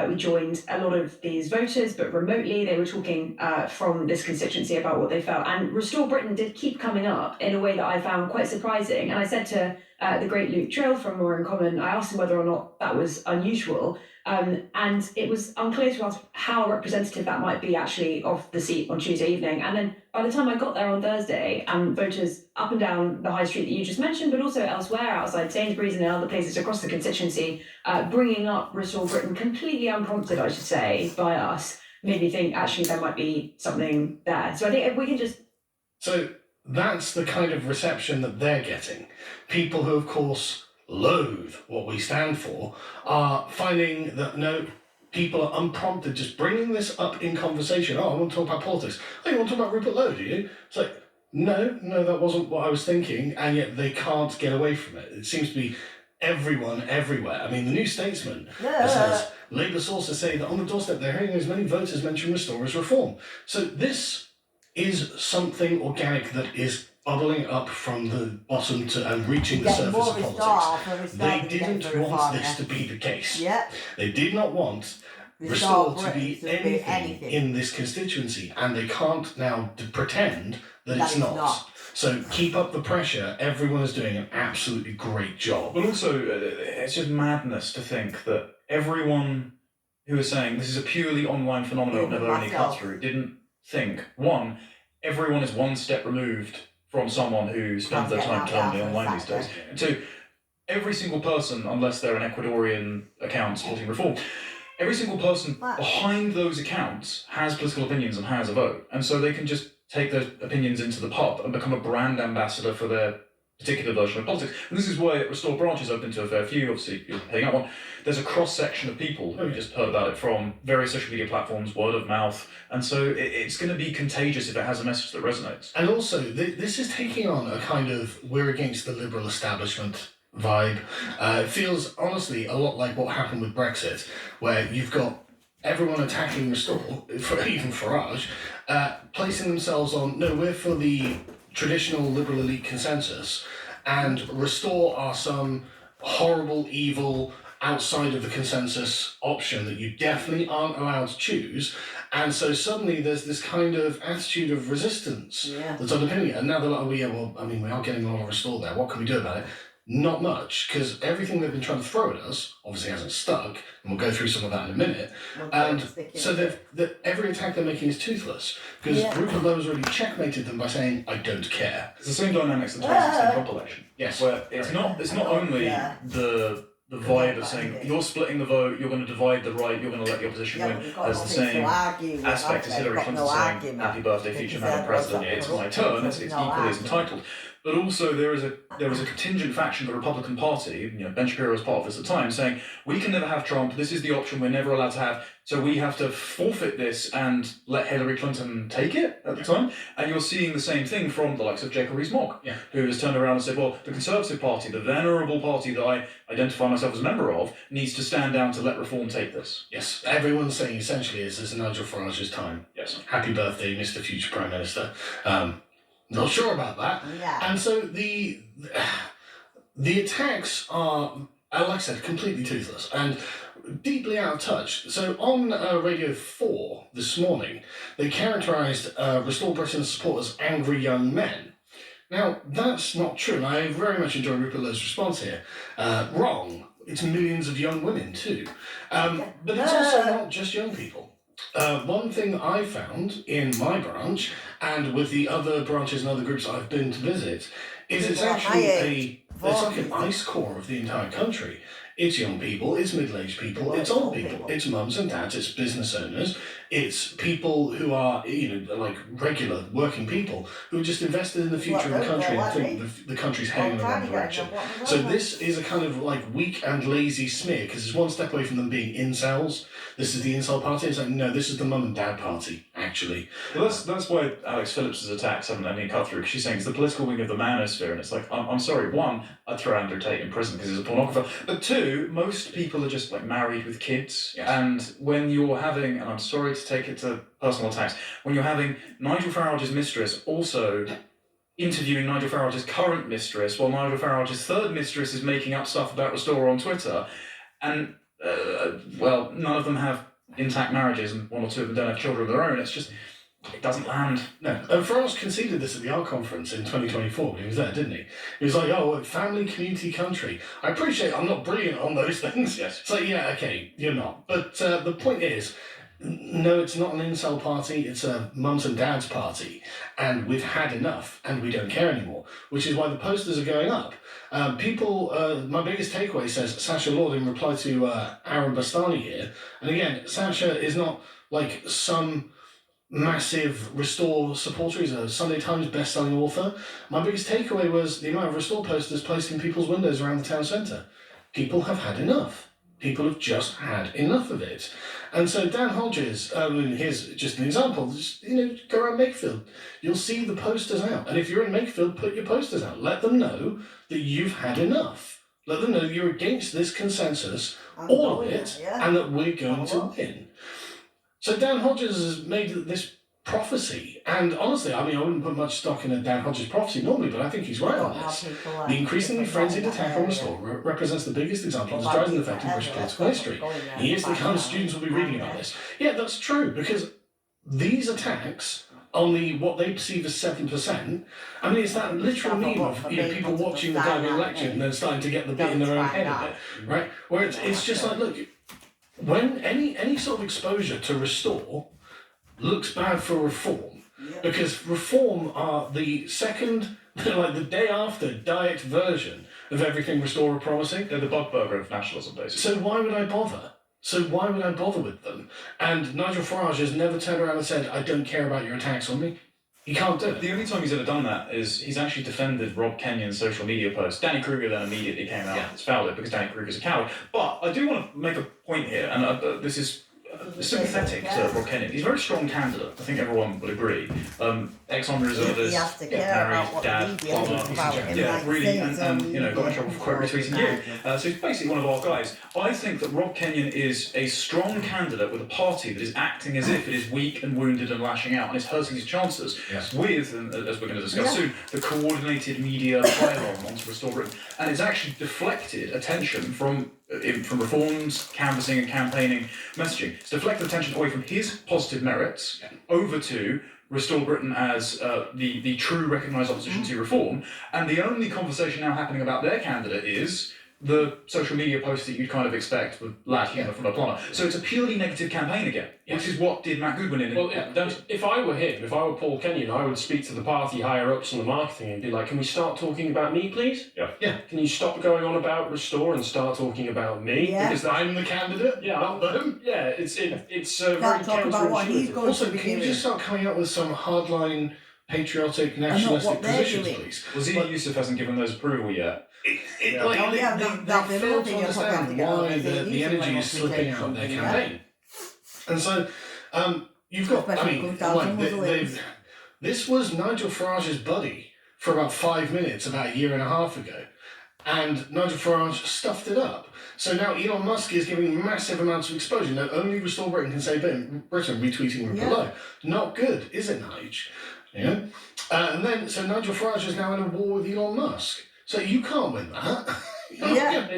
we joined a lot of these voters, but remotely. They were talking from this constituency about what they felt. And Restore Britain did keep coming up in a way that I found quite surprising. And I said to the great Luke Trill from More in Common, I asked him whether or not that was unusual. And it was unclear to us how representative that might be actually of the seat on Tuesday evening. And then by the time I got there on Thursday, voters up and down the high street that you just mentioned, but also elsewhere, outside Sainsbury's and in other places across the constituency, bringing up Restore Britain completely unprompted, I should say, by us, made me think actually there might be something there. So I think if we can just... So that's the kind of reception that they're getting. People who, of course, loathe what we stand for are finding that people are unprompted just bringing this up in conversation. I want to talk about politics. You want to talk about Rupert Low, do you? It's like, no, that wasn't what I was thinking, and yet they can't get away from it. It seems to be everyone everywhere. I mean, the New Statesman says Labour sources say that on the doorstep they're hearing as many voters mention Restore as reform. So this is something organic that is bubbling up from the bottom and reaching the surface of politics. They didn't want this to be the case. They did not want Restore to be anything in this constituency, and they can't now pretend that it's not. So keep up the pressure. Everyone is doing an absolutely great job. But also, it's just madness to think that everyone who is saying this is a purely online phenomenon, never any cut through, didn't think, one, everyone is one step removed from someone who spends their time terminally online these days. And two, every single person, unless they're an Ecuadorian account supporting reform, every single person behind those accounts has political opinions and has a vote. And so they can just take those opinions into the pub and become a brand ambassador for their particular version of politics. And this is why Restore Branch is open to a fair few, obviously, you're paying out one. There's a cross-section of people who just heard about it from various social media platforms, word of mouth, and so it's going to be contagious if it has a message that resonates. And also, this is taking on a kind of we're against the liberal establishment vibe. It feels, honestly, a lot like what happened with Brexit, where you've got everyone attacking Restore, even Farage, placing themselves on, no, we're for the traditional liberal elite consensus, and Restore are some horrible, evil, outside of the consensus option that you definitely aren't allowed to choose. And so suddenly there's this kind of attitude of resistance that's underpinning it. And now they're like, oh, yeah, well, I mean, we are getting a lot of restore there. What can we do about it? Not much, because everything they've been trying to throw at us obviously hasn't stuck, and we'll go through some of that in a minute. And so every attack they're making is toothless, because Rupert Low has already checkmated them by saying, I don't care. It's the same dynamics as the 2016 crop election. Yes. Where it's not only the vibe of saying you're splitting the vote, you're going to divide the right, you're going to let the opposition win. There's the same aspect as Hillary Clinton saying, happy birthday, future Madam President, it's my turn, it's equally as entitled. But also there is a contingent faction of the Republican Party, Ben Shapiro was part of this at the time, saying, we can never have Trump, this is the option we're never allowed to have, so we have to forfeit this and let Hillary Clinton take it at the time. And you're seeing the same thing from the likes of Jacob Rees-Mogg, who has turned around and said, well, the Conservative Party, the venerable party that I identify myself as a member of, needs to stand down to let Reform take this. Yes, everyone's saying essentially this is Nigel Farage's time. Yes. Happy birthday, Mr. Future Prime Minister. Not sure about that. And so the attacks are, like I said, completely toothless and deeply out of touch. So on Radio 4 this morning, they characterised Restore Britain supporters as angry young men. Now, that's not true, and I very much enjoy Rupert Low's response here. Wrong. It's millions of young women too. But it's also not just young people. One thing I found in my branch and with the other branches and other groups I've been to visit is it's actually it's like an ice core of the entire country. It's young people, it's middle-aged people, it's old people, it's mums and dads, it's business owners, it's people who are, like regular working people who are just invested in the future of the country and think the country's heading in the wrong direction. So this is a kind of like weak and lazy smear because it's one step away from them being incels. This is the incel party. It's like, no, this is the mum and dad party, actually. Well, that's why Alex Phillips's attacks haven't had any cut through, because she's saying it's the political wing of the manosphere, and it's like, I'm sorry, one, I'd throw Andrew Tate in prison because he's a pornographer, but two, most people are just like married with kids, and when you're having, and I'm sorry to take it to personal attacks, when you're having Nigel Farage's mistress also interviewing Nigel Farage's current mistress, while Nigel Farage's third mistress is making up stuff about Restore on Twitter, and none of them have intact marriages, and one or two of them don't have children of their own. It's just, it doesn't land. No. And Farage conceded this at the ARC conference in 2024 when he was there, didn't he? He was like, oh, family, community, country. I appreciate I'm not brilliant on those things. Yes. It's like, yeah, okay, you're not. But the point is, no, it's not an incel party, it's a mums and dads party. And we've had enough, and we don't care anymore, which is why the posters are going up. My biggest takeaway says Sacha Lord in reply to Aaron Bastani here. And again, Sacha is not like some massive Restore supporter. He's a Sunday Times best-selling author. My biggest takeaway was the amount of Restore posters placed in people's windows around the town centre. People have had enough. People have just had enough of it. And so Dan Hodges, here's just an example, just, go around Makefield. You'll see the posters out. And if you're in Makefield, put your posters out. Let them know that you've had enough. Let them know you're against this consensus, all of it, and that we're going to win. So Dan Hodges has made this prophecy, and honestly, I wouldn't put much stock in a Dan Hodges prophecy normally, but I think he's right on this. The increasingly frenzied attack on Restore represents the biggest example of the driving effect in British political history. Years to come, students will be reading about this. Yeah, that's true, because these attacks, only what they perceive as 7%, it's that literal meme of people watching the guy being lectured and then starting to get the bit in their own head of it, right? Where it's just like, look, when any sort of exposure to Restore looks bad for Reform, because Reform are the second, like the day after diet version of everything Restore are promising. They're the Budburger of nationalism, basically. So why would I bother? With them? And Nigel Farage has never turned around and said, I don't care about your attacks on me. He can't do it. The only time he's ever done that is he's actually defended Rob Kenyon's social media post. Danny Kruger then immediately came out and fouled it because Danny Kruger's a coward. But I do want to make a point here, and this is sympathetic to Rob Kenyon. He's a very strong candidate. I think everyone would agree. Ex-army reservist, married, dad, plumber, really, and got in trouble for quote retweeting you. So he's basically one of our guys. I think that Rob Kenyon is a strong candidate with a party that is acting as if it is weak and wounded and lashing out, and is hurting his chances with, and as we're going to discuss soon, the coordinated media pylon onto Restore Britain, and it's actually deflected attention from from reforms, canvassing and campaigning messaging. It's deflected attention away from his positive merits over to restore Britain as the true recognised opposition to reform, and the only conversation now happening about their candidate is the social media posts that you'd kind of expect with lad humour from a plumber. So it's a purely negative campaign again, which is what did Matt Goodwin in. Well, if I were him, if I were Paul Kenyon, I would speak to the party higher ups on the marketing and be like, can we start talking about me, please? Yeah. Can you stop going on about Restore and start talking about me? Yeah. Because I'm the candidate, not them. Yeah, it's very talk about what he's counterintuitive. going Also, to be can you doing. just start coming up with some hardline, patriotic, nationalistic they're positions, doing. please? Wazir Yusuf hasn't given those approval yet. They they'll fail be to looking at understand what why they the use energy when is they slipping take out of their something, campaign. And so, you've got, Especially I mean, comes down to like, Muslims. this was Nigel Farage's buddy for about 5 minutes about a year and a half ago. And Nigel Farage stuffed it up. So now Elon Musk is giving massive amounts of exposure. Now only Restore Britain can say Britain retweeting Rupert Low. Not good, is it, Nige? Yeah. And then, so Nigel Farage is now in a war with Elon Musk. So you can't win that. Yeah.